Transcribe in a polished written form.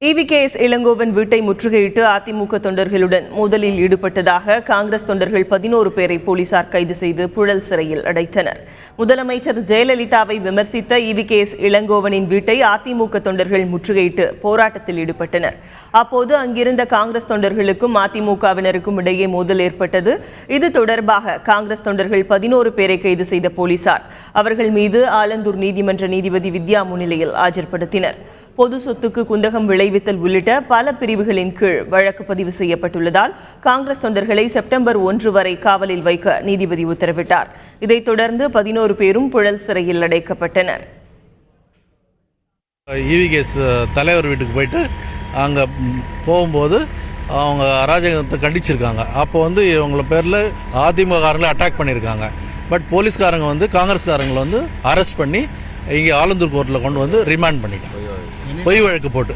EVKS Elangovan வீட்டை முற்றுகையிட்டு அதிமுக தொண்டர்களுடன் மோதலில் ஈடுபட்டதாக காங்கிரஸ் தொண்டர்கள் 11 பேரை போலீசார் கைது செய்து புழல் சிறையில் அடைத்தனர். முதலமைச்சர் ஜெயலலிதாவை விமர்சித்த EVKS இளங்கோவனின் வீட்டை அதிமுக தொண்டர்கள் முற்றுகையிட்டு போராட்டத்தில் ஈடுபட்டனர். அப்போது அங்கிருந்த காங்கிரஸ் தொண்டர்களுக்கும் அதிமுகவினருக்கும் இடையே மோதல் ஏற்பட்டது. இது தொடர்பாக காங்கிரஸ் தொண்டர்கள் 11 பேரை கைது செய்த போலீசார் அவர்கள் மீது ஆலந்தூர் நீதிமன்ற நீதிபதி வித்யா முன்னிலையில் ஆஜர்படுத்தினர். பொது சொத்துக்கு குந்தகம் விளைவித்தல் உள்ளிட்ட பல பிரிவுகளின் கீழ் வழக்கு பதிவு செய்யப்பட்டுள்ளதால் காங்கிரஸ் தொண்டர்களை செப்டம்பர் 1 வரை காவலில் வைக்க நீதிபதி உத்தரவிட்டார். இதைத் தொடர்ந்து 11 பேரும் புழல் சிறையில் அடைக்கப்பட்டனர். EVKS தலைவர் வீட்டுக்கு போயிட்டு அங்கே போகும்போது அவங்க அராஜகத்தை கண்டிச்சிருக்காங்க. அப்போ இவங்கள பேரில் அதிமுககாரங்களை அட்டாக் பண்ணியிருக்காங்க. பட் போலீஸ்காரங்க காங்கிரஸ்காரங்களை அரெஸ்ட் பண்ணி இங்கே ஆலந்தூர் கோர்ட்டில் கொண்டு ரிமாண்ட் பண்ணிட்டாங்க, பொய் வழக்கு போட்டு.